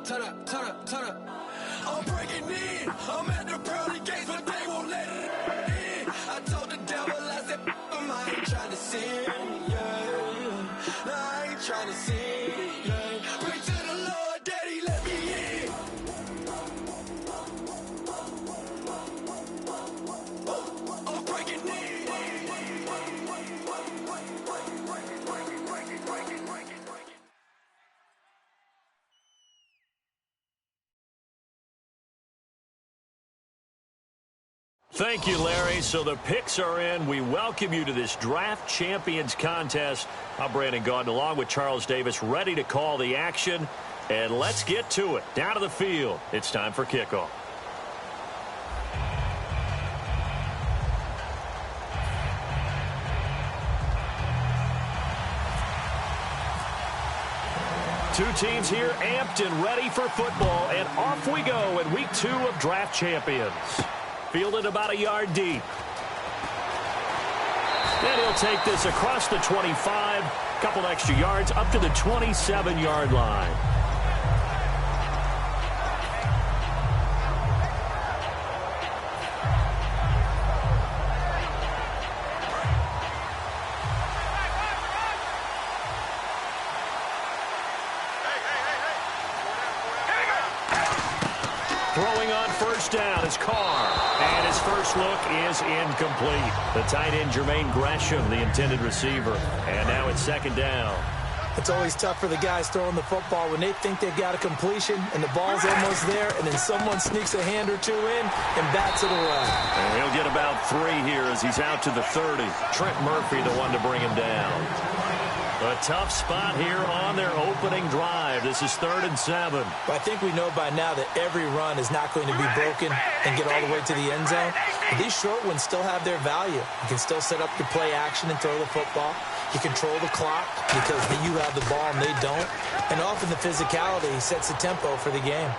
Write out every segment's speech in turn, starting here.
turn up. I'm breaking in. I'm at the pearly gates, but they won't let it in. I told the devil, I said, I ain't trying to sin, yeah. No, I ain't trying to sin, yeah. Pray to the Lord, Daddy, let me in. I'm breaking in. Thank you, Larry. So the picks are in. We welcome you to this Draft Champions contest. I'm Brandon Gaudin along with Charles Davis, ready to call the action. And let's get to it. Down to the field. It's time for kickoff. Two teams here amped and ready for football. And off we go in week 2 of Draft Champions. Fielded about a yard deep. And he'll take this across the 25. Couple extra yards up to the 27-yard line. Throwing on first down is Carr. And his first look is incomplete. The tight end, Jermaine Gresham, the intended receiver. And now it's second down. It's always tough for the guys throwing the football when they think they've got a completion and the ball's almost there, and then someone sneaks a hand or two in and bats it away. And he'll get about 3 here as he's out to the 30. Trent Murphy, the one to bring him down. A tough spot here on their opening drive. This is 3rd and 7. But I think we know by now that every run is not going to be broken and get all the way to the end zone. But these short ones still have their value. You can still set up your play action and throw the football. You control the clock because you have the ball and they don't. And often the physicality sets the tempo for the game.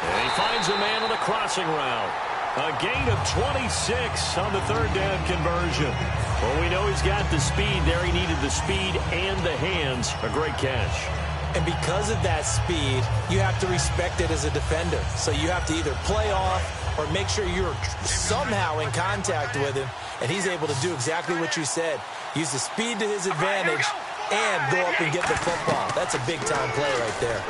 And he finds a man on the crossing route. A gain of 26 on the 3rd down conversion. Well, we know he's got the speed there. He needed the speed and the hands. A great catch. And because of that speed, you have to respect it as a defender. So you have to either play off or make sure you're somehow in contact with him. And he's able to do exactly what you said. Use the speed to his advantage and go up and get the football. That's a big-time play right there.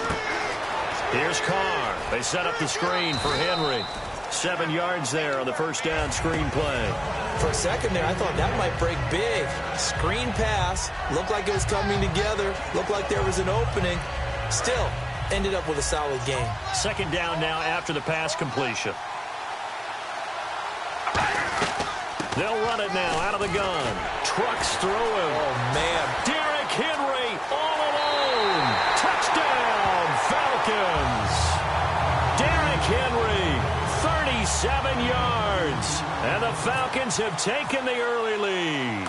Here's Carr. They set up the screen for Henry. 7 yards there on the first down screen play. For a second there, I thought that might break big. Screen pass. Looked like it was coming together. Looked like there was an opening. Still, ended up with a solid game. Second down now after the pass completion. They'll run it now out of the gun. Trucks through him. Oh, man. Derrick Henry all alone. Touchdown, Falcons. Derrick Henry, 37 yards. And the Falcons have taken the early lead.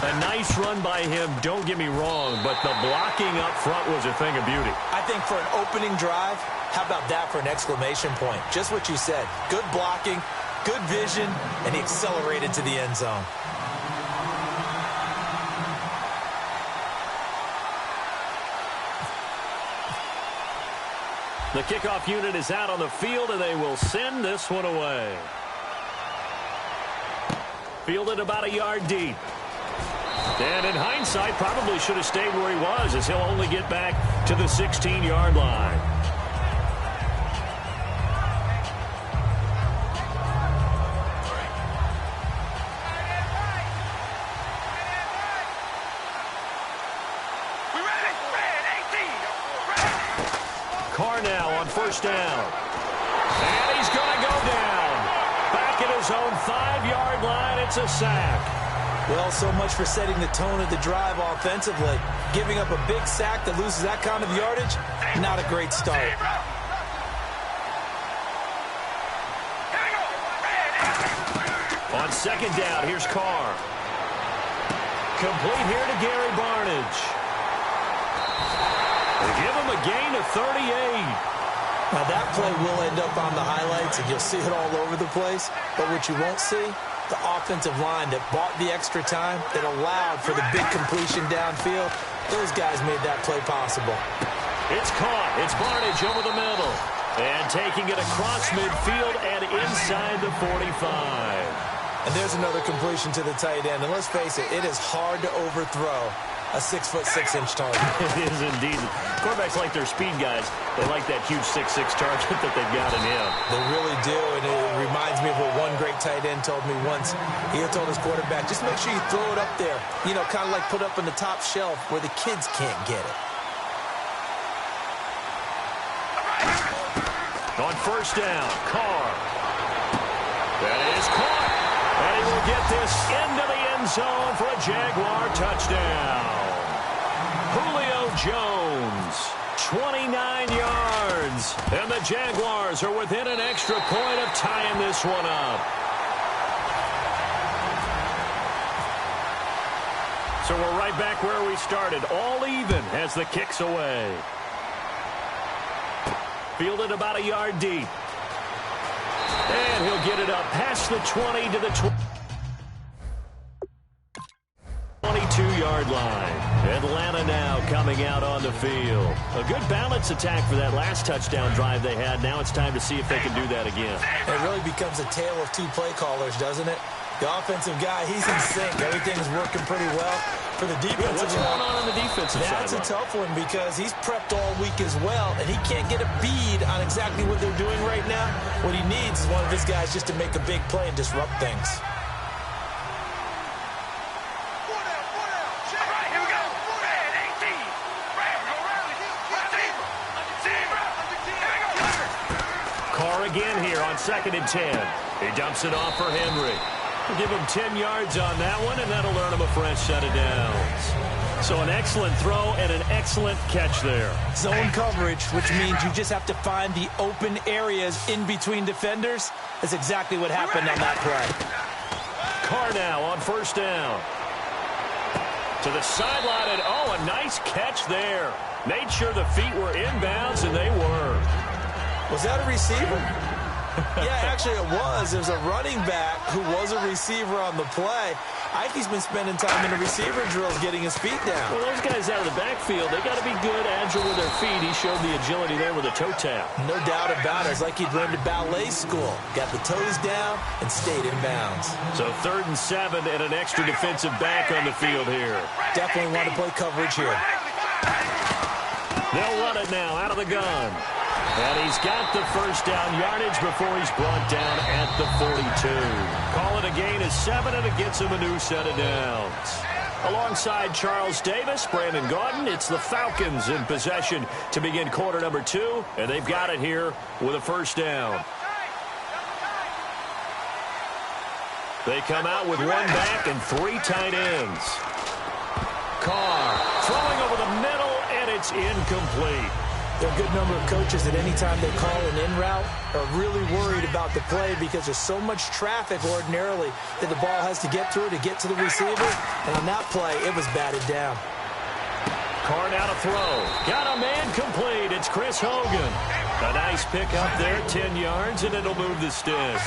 A nice run by him, don't get me wrong, but the blocking up front was a thing of beauty. I think for an opening drive, how about that for an exclamation point? Just what you said. Good blocking, good vision, and he accelerated to the end zone. The kickoff unit is out on the field, and they will send this one away. Fielded about a yard deep. And in hindsight, probably should have stayed where he was, as he'll only get back to the 16-yard line. Carr now on first down. And he's going to go down. Back at his own 5-yard line, it's a sack. Well, so much for setting the tone of the drive offensively. Giving up a big sack that loses that kind of yardage, not a great start. On second down, here's Carr. Complete here to Gary Barnidge. They give him a gain of 38. Now that play will end up on the highlights, and you'll see it all over the place. But what you won't see, the offensive line that bought the extra time, that allowed for the big completion downfield, those guys made that play possible. It's caught. It's Barnidge over the middle. And taking it across midfield and inside the 45. And there's another completion to the tight end. And let's face it, it is hard to overthrow a 6'6" target. It is indeed. Quarterbacks like their speed guys. They like that huge 6'6" target that they've got in him. They really do, and it reminds me of what one great tight end told me once. He told his quarterback, just make sure you throw it up there. You know, kind of like put up on the top shelf where the kids can't get it. On first down, Carr. That is caught. And he will get this into the end zone for a Jaguar touchdown. Julio Jones, 29 yards. And the Jaguars are within an extra point of tying this one up. So we're right back where we started, all even as the kick's away. Fielded about a yard deep. And he'll get it up past the 20 to the 22-yard line. Atlanta now coming out on the field. A good balance attack for that last touchdown drive they had. Now it's time to see if they can do that again. It really becomes a tale of two play callers, doesn't it? The offensive guy, he's in sync. Everything's working pretty well. For the defensive what's going on the defensive side? That's a tough one because he's prepped all week as well, and he can't get a bead on exactly what they're doing right now. What he needs is one of his guys just to make a big play and disrupt things. Carr again here on 2nd and 10. He dumps it off for Henry. We'll give him 10 yards on that one, and that'll earn him a fresh set of downs. So an excellent throw and an excellent catch there. Zone coverage, which means you just have to find the open areas in between defenders. That's exactly what happened on that play. Carr now on first down. To the sideline, and a nice catch there. Made sure the feet were inbounds, and they were. Was that a receiver? Yeah, actually it was. There's a running back who was a receiver on the play. Ikey's been spending time in the receiver drills getting his feet down. Well, those guys out of the backfield, they got to be good, agile with their feet. He showed the agility there with a toe tap. No doubt about it. It's like he'd learned at ballet school. Got the toes down and stayed in bounds. So 3rd and 7 and an extra defensive back on the field here. Definitely want to play coverage here. They'll run it now out of the gun. And he's got the first down yardage before he's brought down at the 42. Call it a gain of 7, and it gets him a new set of downs. Alongside Charles Davis, Brandon Gaudin, it's the Falcons in possession to begin quarter number 2, and they've got it here with a first down. They come out with 1 back and 3 tight ends. Carr throwing over the middle, and it's incomplete. There are a good number of coaches that any time they call an in route are really worried about the play because there's so much traffic ordinarily that the ball has to get through to get to the receiver. And on that play, it was batted down. Carr now to throw. Got a man complete. It's Chris Hogan. A nice pick up there, 10 yards, and it'll move the sticks.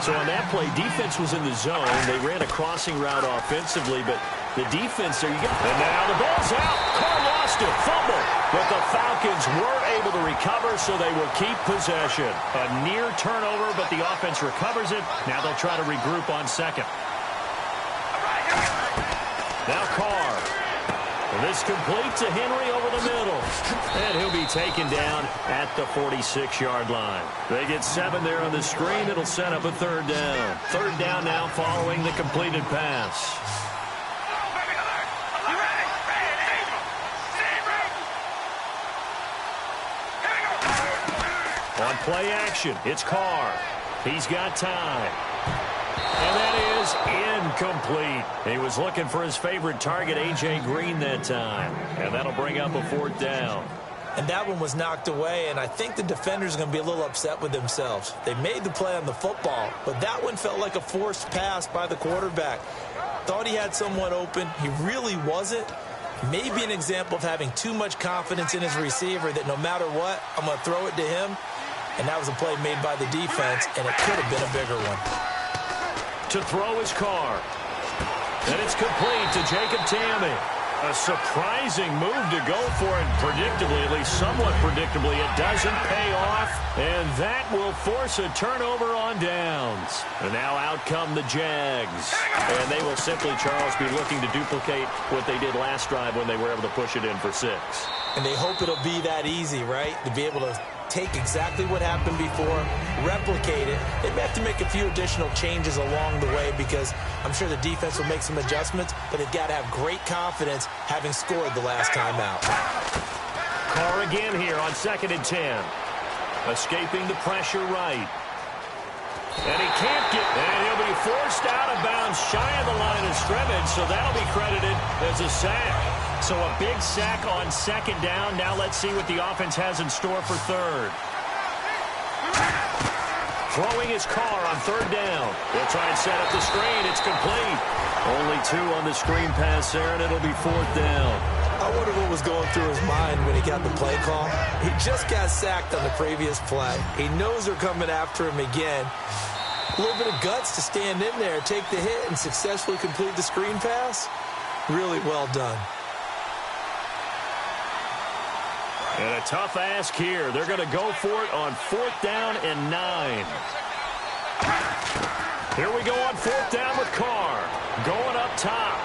So on that play, defense was in the zone. They ran a crossing route offensively, but the defense there, and now the ball's out. Carr lost it, fumble. But the Falcons were able to recover, so they will keep possession. A near turnover, but the offense recovers it. Now they'll try to regroup on 2nd. Now Carr. And this complete to Henry over the middle. And he'll be taken down at the 46-yard line. They get 7 there on the screen. It'll set up a 3rd down. 3rd down now following the completed pass. On play action, it's Carr. He's got time. And that is incomplete. He was looking for his favorite target, A.J. Green, that time. And that'll bring up a 4th down. And that one was knocked away, and I think the defenders are going to be a little upset with themselves. They made the play on the football, but that one felt like a forced pass by the quarterback. Thought he had someone open. He really wasn't. Maybe an example of having too much confidence in his receiver that no matter what, I'm going to throw it to him. And that was a play made by the defense, and it could have been a bigger one. To throw is Carr. And it's complete to Jacob Tamme. A surprising move to go for it, predictably, at least somewhat predictably. It doesn't pay off, and that will force a turnover on downs. And now out come the Jags. And they will simply, Charles, be looking to duplicate what they did last drive when they were able to push it in for 6. And they hope it'll be that easy, right? To be able to take exactly what happened before, replicate it. They may have to make a few additional changes along the way because I'm sure the defense will make some adjustments, but they've got to have great confidence having scored the last time out. Carr again here on 2nd and 10. Escaping the pressure right. And he can't get, and he'll be forced out of bounds shy of the line of scrimmage, so that'll be credited as a sack. So a big sack on 2nd down. Now let's see what the offense has in store for 3rd. Throwing his Carr on 3rd down. They'll try and set up the screen. It's complete. Only 2 on the screen pass there, and it'll be 4th down. I wonder what was going through his mind when he got the play call. He just got sacked on the previous play. He knows they're coming after him again. A little bit of guts to stand in there, take the hit, and successfully complete the screen pass. Really well done. And a tough ask here. They're going to go for it on 4th down and 9. Here we go on 4th down with Carr. Going up top.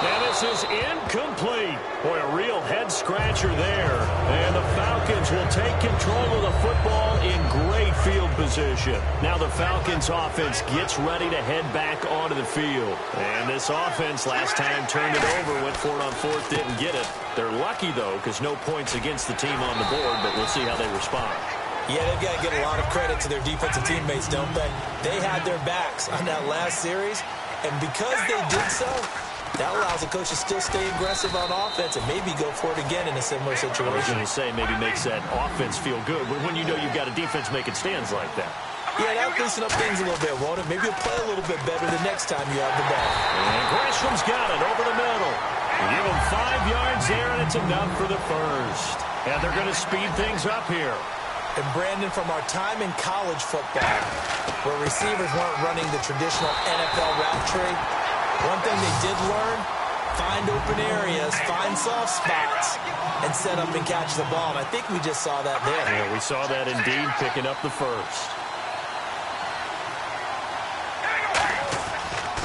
And this is incomplete. Boy, a real head-scratcher there. And the Falcons will take control of the football in great field position. Now the Falcons offense gets ready to head back onto the field. And this offense last time turned it over, went for it on 4th, didn't get it. They're lucky, though, because no points against the team on the board, but we'll see how they respond. Yeah, they've got to give a lot of credit to their defensive teammates, don't they? They had their backs on that last series, and because they did so, that allows the coach to still stay aggressive on offense and maybe go for it again in a similar situation. I was going to say maybe makes that offense feel good when you know you've got a defense making stands like that. Yeah, that'll loosen up things a little bit, won't it? Maybe you'll play a little bit better the next time you have the ball. And Gresham's got it over the middle. Give him 5 yards there, and it's enough for the first. And they're going to speed things up here. And Brandon, from our time in college football, where receivers weren't running the traditional NFL route tree, one thing they did learn, find open areas, find soft spots, and set up and catch the ball. And I think we just saw that there. Yeah, we saw that indeed, picking up the first.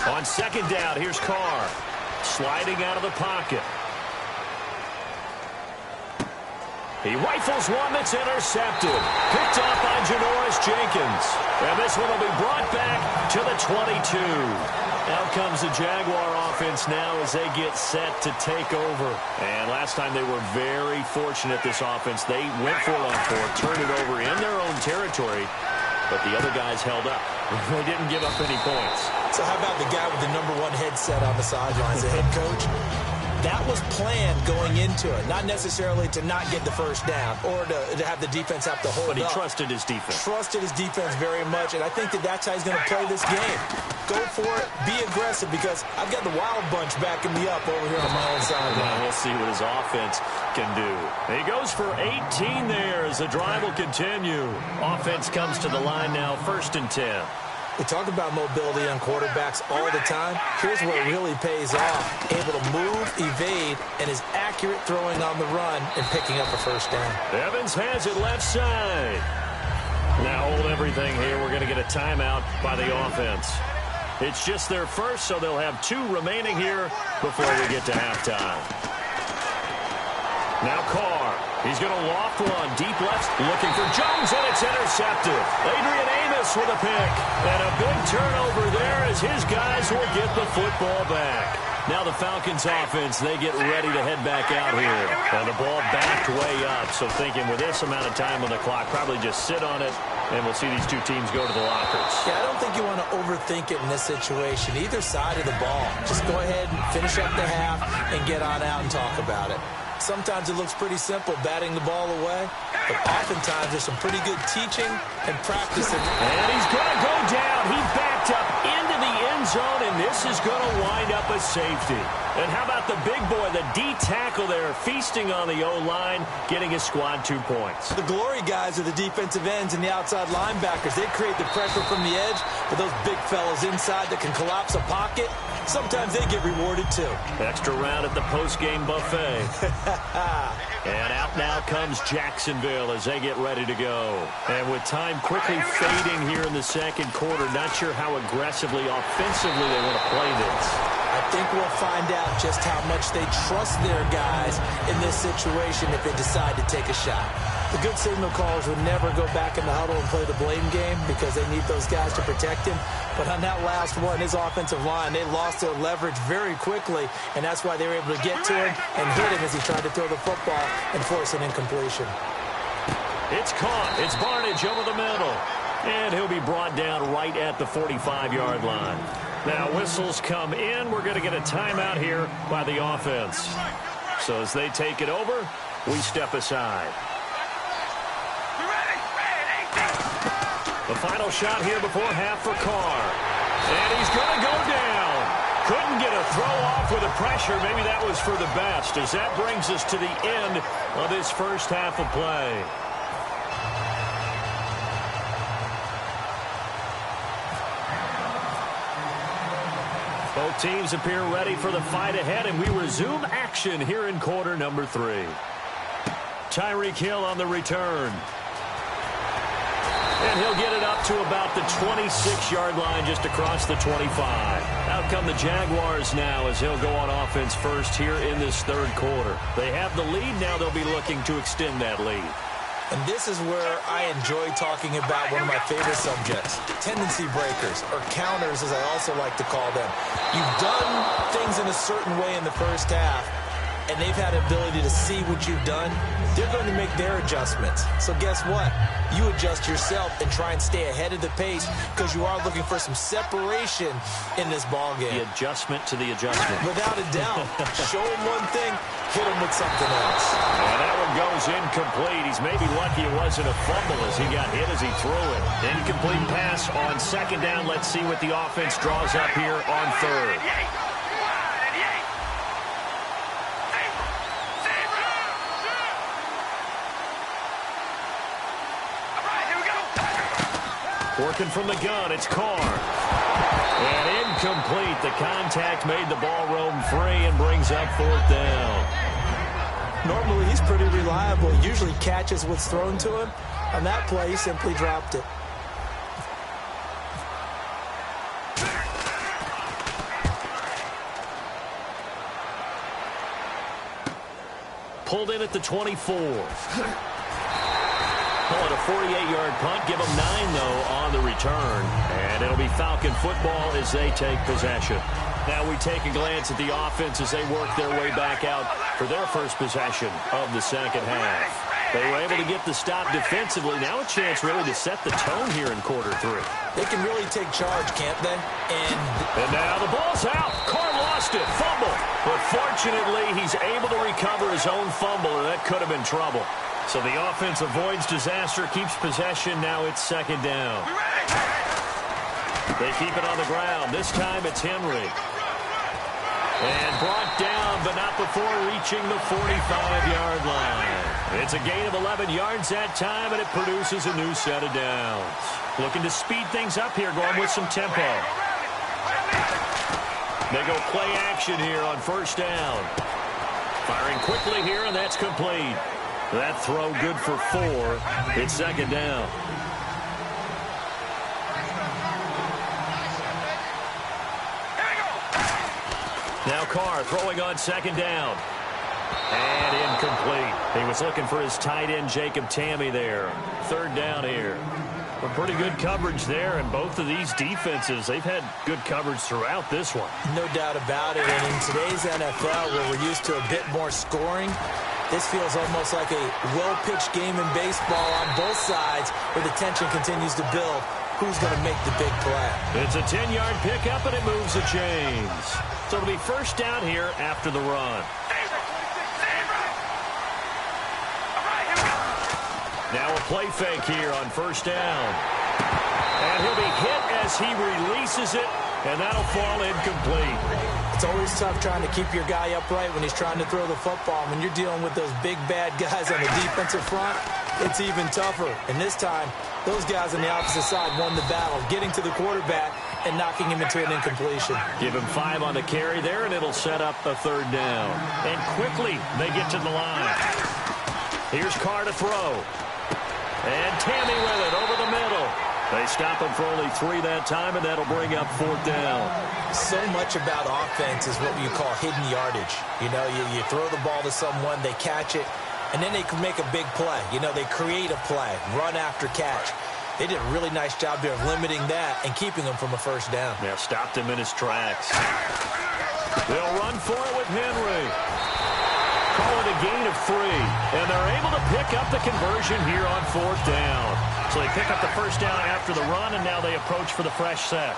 On 2nd down, here's Carr. Sliding out of the pocket. He rifles one that's intercepted. Picked off by Janoris Jenkins. And this one will be brought back to the 22. Out comes the Jaguar offense now as they get set to take over. And last time they were very fortunate, this offense. They went for it on 4th, turned it over in their own territory, but the other guys held up. They didn't give up any points. So how about the guy with the #1 headset on the sidelines, the head coach? That was planned going into it, not necessarily to not get the first down or to have the defense have to hold up. But he trusted his defense. Trusted his defense very much, and I think that's how he's going to play this game. Go for it, be aggressive, because I've got the wild bunch backing me up over here on my own sideline. We'll see what his offense can do. He goes for 18 there as the drive will continue. Offense comes to the line now, 1st and 10. We talk about mobility on quarterbacks all the time. Here's where it really pays off. Able to move, evade, and is accurate throwing on the run and picking up a first down. Evans has it left side. Now hold everything here. We're going to get a timeout by the offense. It's just their first, so they'll have 2 remaining here before we get to halftime. Now Carr. He's going to loft one deep left, looking for Jones, and it's intercepted. Adrian Amos with a pick. And a big turnover there as his guys will get the football back. Now the Falcons offense, they get ready to head back out here. And the ball backed way up, so thinking with this amount of time on the clock, probably just sit on it, and we'll see these 2 teams go to the lockers. Yeah, I don't think you want to overthink it in this situation, either side of the ball. Just go ahead and finish up the half and get on out and talk about it. Sometimes it looks pretty simple, batting the ball away, but oftentimes there's some pretty good teaching and practicing. And he's going to go down. He backed up into the end zone, and this is going to wind up a safety. And how about the big boy, the D tackle there, feasting on the O-line, getting his squad 2 points. The glory guys are the defensive ends and the outside linebackers. They create the pressure from the edge, but those big fellas inside that can collapse a pocket, sometimes they get rewarded too. Extra round at the post-game buffet. And out now comes Jacksonville as they get ready to go. And with time quickly fading here in the second quarter, not sure how aggressively, offensively they want to play this. I think we'll find out just how much they trust their guys in this situation if they decide to take a shot. The good signal callers would never go back in the huddle and play the blame game because they need those guys to protect him. But on that last one, his offensive line, they lost their leverage very quickly, and that's why they were able to get to him and hit him as he tried to throw the football and force an incompletion. It's caught. It's Barnage over the middle. And he'll be brought down right at the 45-yard line. Now, whistles come in. We're going to get a timeout here by the offense. So as they take it over, we step aside. The final shot here before half for Carr. And he's going to go down. Couldn't get a throw off with the pressure. Maybe that was for the best, as that brings us to the end of this first half of play. Both teams appear ready for the fight ahead, and we resume action here in quarter number 3. Tyreek Hill on the return. And he'll get it up to about the 26-yard line, just across the 25. Out come the Jaguars now as he'll go on offense first here in this third quarter. They have the lead. Now they'll be looking to extend that lead. And this is where I enjoy talking about one of my favorite subjects, tendency breakers, or counters as I also like to call them. You've done things in a certain way in the first half, and they've had the ability to see what you've done. They're going to make their adjustments. So guess what? You adjust yourself and try and stay ahead of the pace because you are looking for some separation in this ballgame. The adjustment to the adjustment. Without a doubt. Show him one thing, hit him with something else. And that one goes incomplete. He's maybe lucky it wasn't a fumble as he got hit as he threw it. Incomplete pass on second down. Let's see what the offense draws up here on third. Working from the gun, it's Carr. And incomplete. The contact made the ball roam free and brings up fourth down. Normally, he's pretty reliable. He usually catches what's thrown to him. On that play, he simply dropped it. Pulled in at the 24. Call it a 48-yard punt. Give them 9, though, on the return. And it'll be Falcon football as they take possession. Now we take a glance at the offense as they work their way back out for their first possession of the second half. They were able to get the stop defensively. Now a chance really to set the tone here in quarter 3. They can really take charge, can't they? And now the ball's out. Carr lost it. Fumble. But fortunately, he's able to recover his own fumble, or that could have been trouble. So the offense avoids disaster, keeps possession. Now it's second down. They keep it on the ground. This time it's Henry. And brought down, but not before reaching the 45-yard line. It's a gain of 11 yards that time, and it produces a new set of downs. Looking to speed things up here, going with some tempo. They go play action here on first down. Firing quickly here, and that's complete. That throw good for 4. It's second down. Now Carr throwing on second down. And incomplete. He was looking for his tight end, Jacob Tamme, there. Third down here. But pretty good coverage there, and both of these defenses, they've had good coverage throughout this one. No doubt about it. And in today's NFL, where we're used to a bit more scoring, this feels almost like a well-pitched game in baseball on both sides where the tension continues to build. Who's going to make the big play? It's a 10-yard pickup, and it moves the chains. So it'll be first down here after the run. Now a play fake here on first down. And he'll be hit as he releases it And that'll fall incomplete. It's always tough trying to keep your guy upright when he's trying to throw the football. When you're dealing with those big, bad guys on the defensive front, it's even tougher. And this time, those guys on the opposite side won the battle, getting to the quarterback and knocking him into an incompletion. Give him 5 on the carry there, and it'll set up a 3rd down. And quickly, they get to the line. Here's Carr to throw. And Tammy with it over the middle. They stop him for only 3 that time, and that'll bring up 4th down. So much about offense is what you call hidden yardage. You know, you throw the ball to someone, they catch it, and then they can make a big play. You know, they create a play, run after catch. They did a really nice job there of limiting that and keeping him from a 1st down. Yeah, stopped him in his tracks. They'll run for it with Henry. Call it a gain of 3, and they're able to pick up the conversion here on 4th down. So they pick up the 1st down after the run, and now they approach for the fresh set.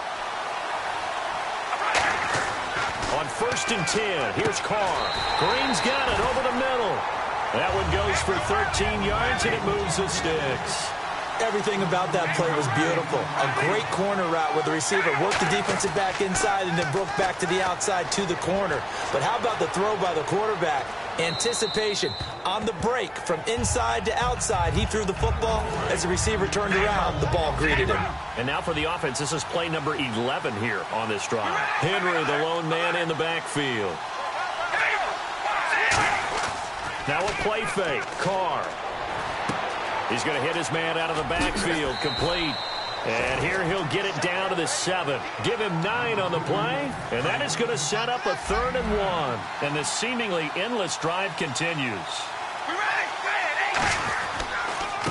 On 1st and 10, here's Carr. Green's got it over the middle. That one goes for 13 yards, and it moves the sticks. Everything about that play was beautiful. A great corner route where the receiver worked the defensive back inside and then broke back to the outside to the corner. But how about the throw by the quarterback? Anticipation on the break from inside to outside. He threw the football. As the receiver turned around, the ball greeted him. And now for the offense, this is play number 11 here on this drive. Henry, the lone man in the backfield. Now a play fake. Carr. He's going to hit his man out of the backfield. Complete. And here he'll get it down to the 7. Give him 9 on the play. And that is going to set up a 3rd and 1. And the seemingly endless drive continues.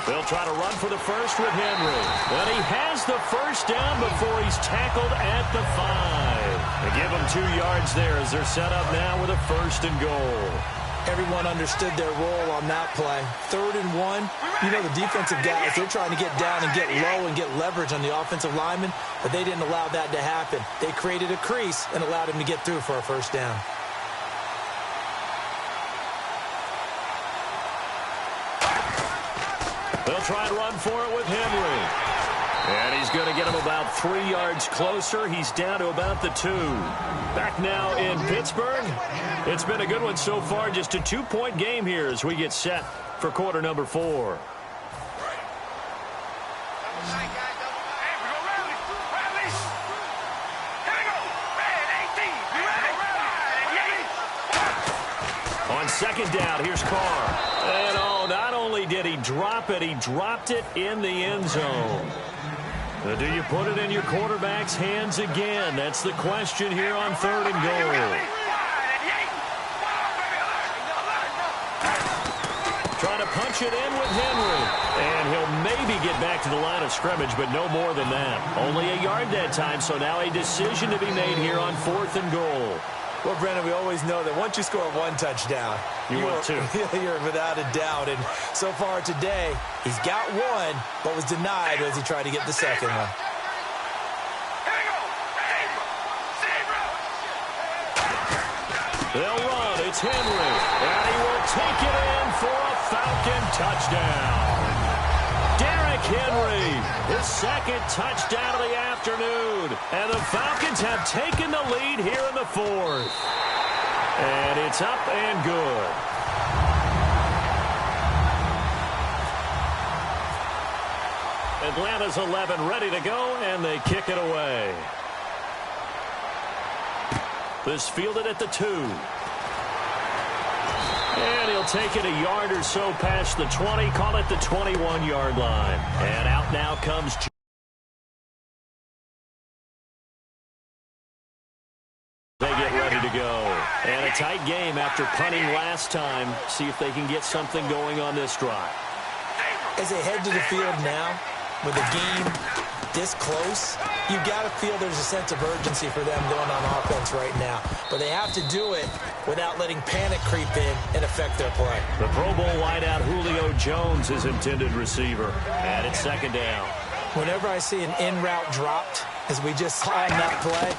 They'll try to run for the 1st with Henry. And he has the 1st down before he's tackled at the 5. They give him 2 yards there as they're set up now with a 1st and goal. Everyone understood their role on that play. 3rd and 1. You know, the defensive guys, they're trying to get down and get low and get leverage on the offensive lineman, but they didn't allow that to happen. They created a crease and allowed him to get through for a 1st down. They'll try and run for it with Henry. And he's going to get him about 3 yards closer. He's down to about the 2. Back now in Pittsburgh. It's been a good one so far. Just a 2-point game here as we get set for quarter number 4. On 2nd down, here's Carr. And not only did he drop it, he dropped it in the end zone. Do you put it in your quarterback's hands again? That's the question here on 3rd and goal. Trying to punch it in with Henry. And he'll maybe get back to the line of scrimmage, but no more than that. Only a yard that time, so now a decision to be made here on 4th and goal. Well, Brendan, we always know that once you score 1 touchdown, you're without a doubt. And so far today, he's got 1, but was denied as he tried to get the 2nd one. They'll run. It's Henry. And he will take it in for a Falcon touchdown. Henry, his 2nd touchdown of the afternoon. And the Falcons have taken the lead here in the 4th. And it's up and good. Atlanta's 11 ready to go, and they kick it away. This fielded at the 2. And he'll take it a yard or so past the 20, call it the 21-yard line. And out now comes they get ready to go. And a tight game after punting last time. See if they can get something going on this drive. As they head to the field now, with the game this close, you've got to feel there's a sense of urgency for them going on offense right now. But they have to do it without letting panic creep in and affect their play. The Pro Bowl wideout Julio Jones is intended receiver. And it's 2nd down. Whenever I see an in-route dropped, as we just saw in that play,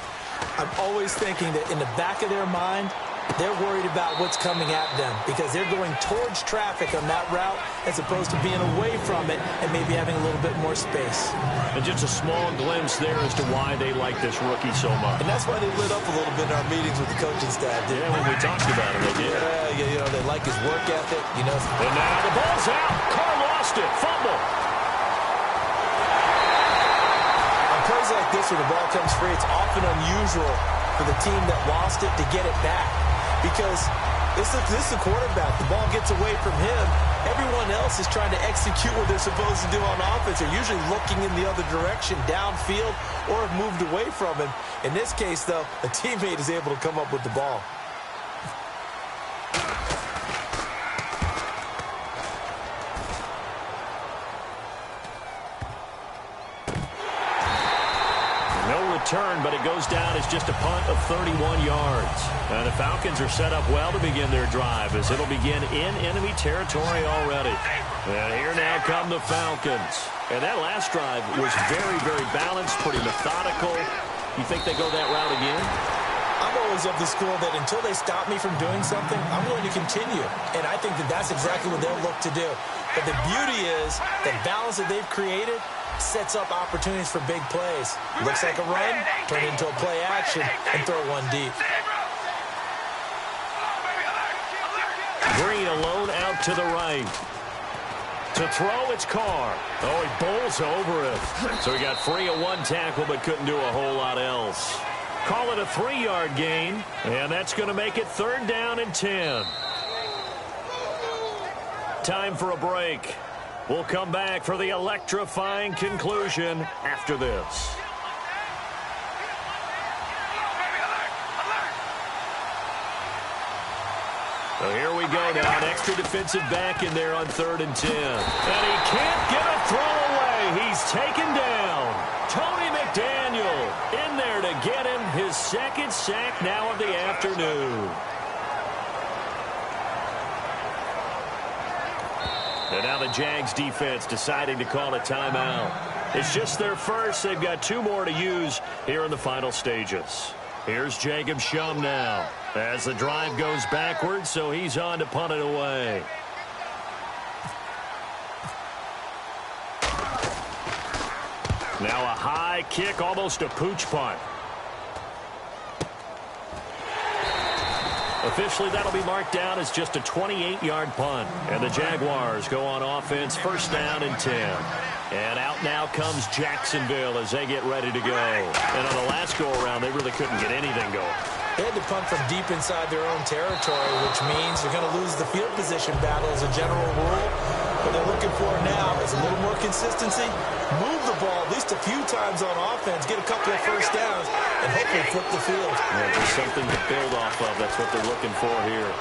I'm always thinking that in the back of their mind, They're worried about what's coming at them because they're going towards traffic on that route as opposed to being away from it and maybe having a little bit more space. And just a small glimpse there as to why they like this rookie so much. And that's why they lit up a little bit in our meetings with the coaching staff. Yeah, when we talked about it, they did. Yeah, they like his work ethic. And now the ball's out. Carr lost it. Fumble. On plays like this where the ball comes free, it's often unusual for the team that lost it to get it back. Because this is the quarterback. The ball gets away from him. Everyone else is trying to execute what they're supposed to do on offense. They're usually looking in the other direction, downfield, or have moved away from him. In this case, though, a teammate is able to come up with the ball. Turn, but it goes down as just a punt of 31 yards. And the Falcons are set up well to begin their drive as it'll begin in enemy territory already. And here now come the Falcons. And that last drive was very, very balanced, pretty methodical. You think they go that route again? I'm always of the school that until they stop me from doing something, I'm going to continue. And I think that that's exactly what they'll look to do. But the beauty is the balance that they've created sets up opportunities for big plays. Looks like a run, turn it into a play action, and throw one deep. Green alone out to the right. To throw, it's Carr. Oh, he bowls over it. So he got free of one tackle, but couldn't do a whole lot else. Call it a 3-yard gain, and that's going to make it 3rd down and 10. Time for a break. We'll come back for the electrifying conclusion after this. So here we go now. An extra defensive back in there on 3rd and 10. And he can't get a throw away. He's taken down. Tony McDaniel in there to get him his 2nd sack now of the afternoon. And now the Jags defense deciding to call a timeout. It's just their first. They've got 2 more to use here in the final stages. Here's Jacob Shum now as the drive goes backwards, so he's on to punt it away. Now a high kick, almost a pooch punt. Officially, that'll be marked down as just a 28-yard punt. And the Jaguars go on offense, 1st down and 10. And out now comes Jacksonville as they get ready to go. And on the last go-around, they really couldn't get anything going. They had to punt from deep inside their own territory, which means they're going to lose the field position battle as a general rule. What they're looking for now is a little more consistency, move the ball at least a few times on offense, get a couple of 1st downs, and hopefully flip the field. Yeah, just something to build off of. That's what they're looking for here.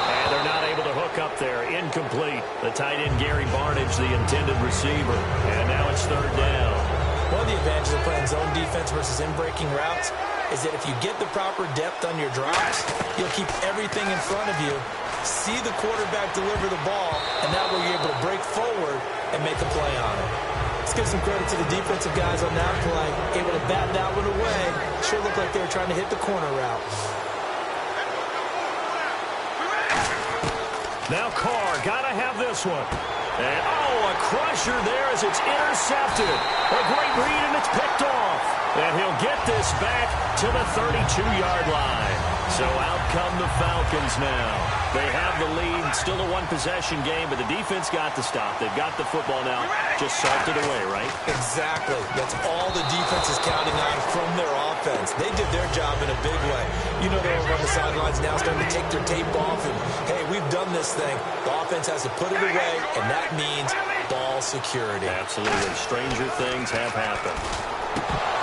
And they're not able to hook up there. Incomplete. The tight end, Gary Barnage, the intended receiver. And now it's 3rd down. One of the advantages of playing zone defense versus in-breaking routes is that if you get the proper depth on your drops, you'll keep everything in front of you, see the quarterback deliver the ball, and that way you're able to break forward and make a play on it. Let's give some credit to the defensive guys on that play. Able to bat that one away. Sure looked like they were trying to hit the corner route. Now Carr, gotta have this one. And, a crusher there as it's intercepted. A great read, and it's picked off. And he'll get this back to the 32-yard line. So out come the Falcons now. They have the lead. Still a 1-possession game, but the defense got the stop. They've got the football now. Just salted away, right? Exactly. That's all the defense is counting on from their offense. They did their job in a big way. You know they're over on the sidelines now starting to take their tape off, and, hey, we've done this thing. The offense has to put it away, and that means ball security. Absolutely. Stranger things have happened.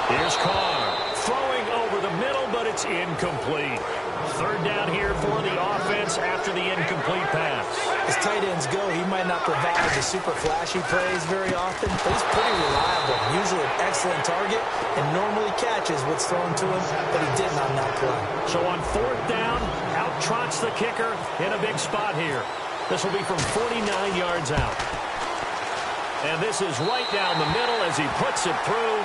Here's Carr throwing over the middle, but it's incomplete. 3rd down here for the offense after the incomplete pass. As tight ends go, he might not provide the super flashy plays very often, but he's pretty reliable. Usually an excellent target and normally catches what's thrown to him, but he didn't on that play. So on 4th down, out trots the kicker in a big spot here. This will be from 49 yards out. And this is right down the middle as he puts it through,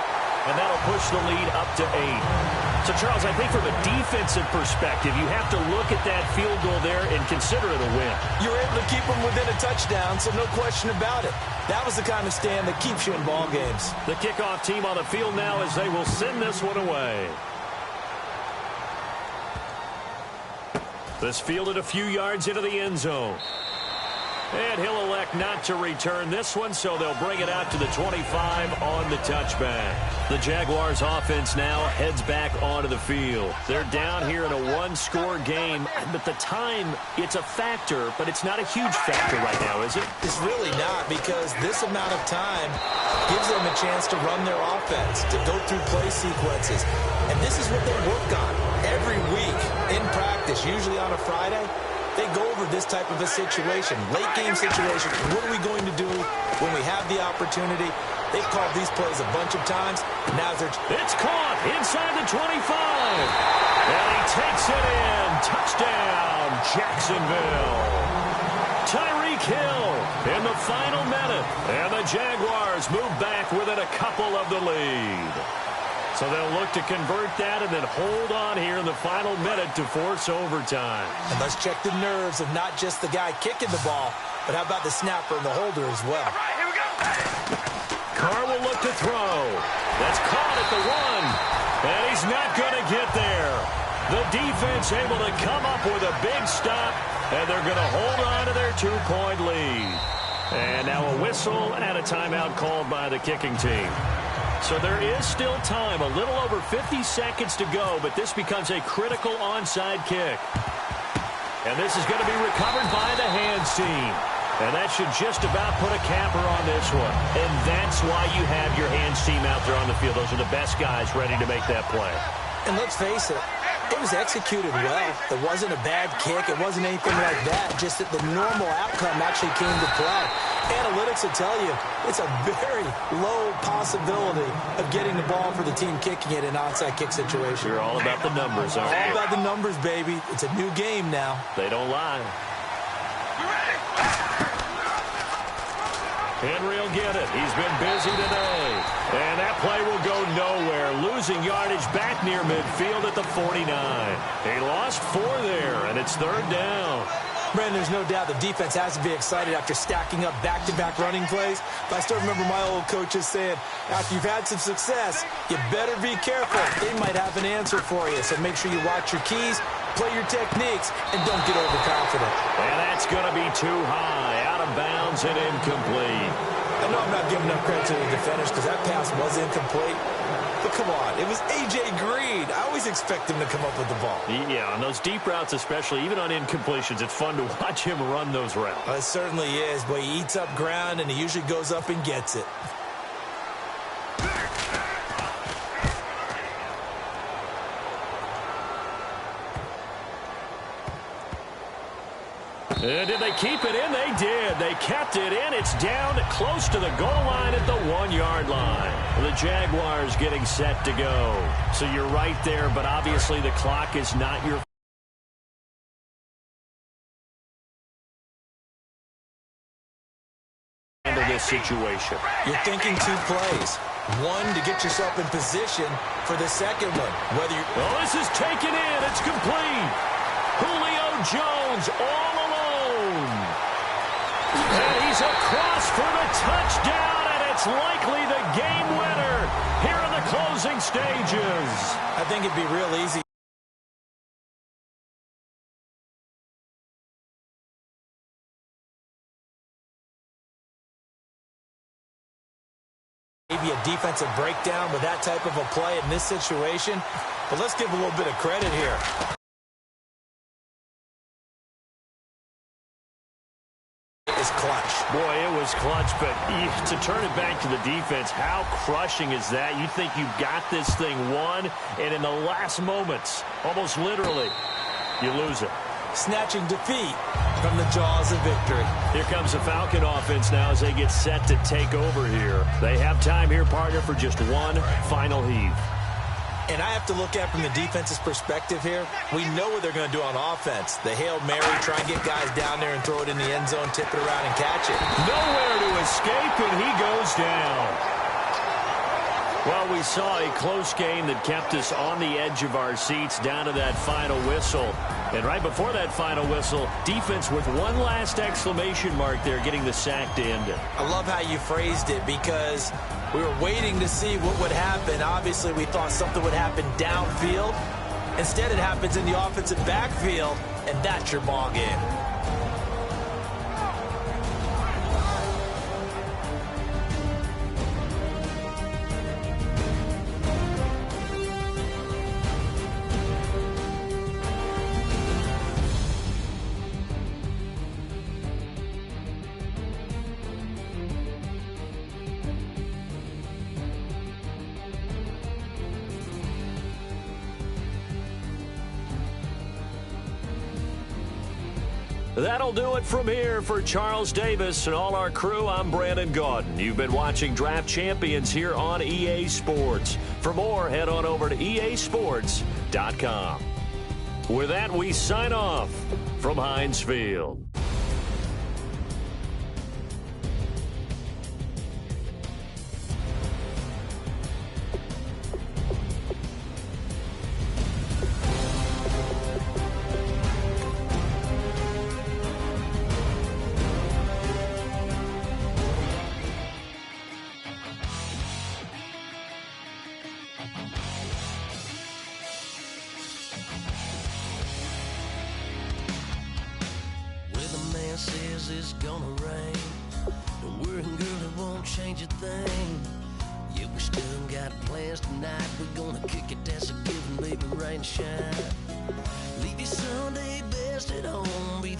and that'll push the lead up to 8. So, Charles, I think from a defensive perspective, you have to look at that field goal there and consider it a win. You're able to keep them within a touchdown, so no question about it. That was the kind of stand that keeps you in ball games. The kickoff team on the field now as they will send this one away. This fielded a few yards into the end zone. And he'll elect not to return this one, so they'll bring it out to the 25 on the touchback. The Jaguars offense now heads back onto the field. They're down here in a one-score game, but the time, it's a factor, but it's not a huge factor right now, is it? It's really not, because this amount of time gives them a chance to run their offense, to go through play sequences. And this is what they work on every week in practice, usually on a Friday. They go over this type of a situation, late-game situation. What are we going to do when we have the opportunity? They've called these plays a bunch of times. Now it's caught inside the 25. And he takes it in. Touchdown, Jacksonville. Tyreek Hill in the final minute. And the Jaguars move back within a couple of the lead. So they'll look to convert that and then hold on here in the final minute to force overtime. And let's check the nerves of not just the guy kicking the ball, but how about the snapper and the holder as well. All right, here we go. Carr will look to throw. That's caught at the 1. And he's not going to get there. The defense able to come up with a big stop, and they're going to hold on to their 2-point lead. And now a whistle and a timeout called by the kicking team. So there is still time, a little over 50 seconds to go, but this becomes a critical onside kick. And this is going to be recovered by the hands team. And that should just about put a capper on this one. And that's why you have your hands team out there on the field. Those are the best guys ready to make that play. And let's face it, it was executed well. It wasn't a bad kick. It wasn't anything like that. Just that the normal outcome actually came to play. Analytics will tell you it's a very low possibility of getting the ball for the team kicking it in an onside kick situation. You're all about the numbers, aren't you? All about the numbers, baby. It's a new game now. They don't lie. Henry will get it. He's been busy today. And that play will go nowhere. Losing yardage back near midfield at the 49. He lost 4 there, and it's 3rd down. Brandon, there's no doubt the defense has to be excited after stacking up back-to-back running plays. But I still remember my old coaches saying, after you've had some success, you better be careful. They might have an answer for you. So make sure you watch your keys, play your techniques, and don't get overconfident. And that's going to be too high, out of bounds and incomplete. I know I'm not giving enough credit to the defenders because that pass was incomplete. But come on, it was A.J. Green. I always expect him to come up with the ball. Yeah, on those deep routes especially, even on incompletions, it's fun to watch him run those routes. It certainly is, but he eats up ground, and he usually goes up and gets it. And did they keep it in? They did. They kept it in. It's down close to the goal line at the 1-yard line. The Jaguars getting set to go. So you're right there, but obviously the clock is not your handle this situation. You're thinking 2 plays. One to get yourself in position for the second one. Whether you this is taken in. It's complete. Julio Jones all alone. And he's across for the touchdown, and it's likely the game winner here in the closing stages. I think it'd be real easy maybe a defensive breakdown with that type of a play in this situation. But let's give a little bit of credit here. It's clutch. Boy, it was clutch, but to turn it back to the defense, how crushing is that? You think you've got this thing won, and in the last moments, almost literally, you lose it. Snatching defeat from the jaws of victory. Here comes the Falcon offense now as they get set to take over here. They have time here, partner, for just one final heave. And I have to look at from the defense's perspective here. We know what they're going to do on offense. The Hail Mary, try and get guys down there and throw it in the end zone, tip it around and catch it. Nowhere to escape, and he goes down. Well, we saw a close game that kept us on the edge of our seats down to that final whistle. And right before that final whistle, defense with one last exclamation mark there, getting the sack to end it. I love how you phrased it, because we were waiting to see what would happen. Obviously, we thought something would happen downfield. Instead, it happens in the offensive backfield, and that's your ball game. That'll do it from here for Charles Davis and all our crew. I'm Brandon Gaudin. You've been watching Draft Champions here on EA Sports. For more, head on over to easports.com. With that, we sign off from Heinz Field. Says it's gonna rain. Don't worry, girl, it won't change a thing. Yeah, we still got plans tonight. We're gonna kick it, that's a given, baby, rain and shine. Leave your Sunday best at home.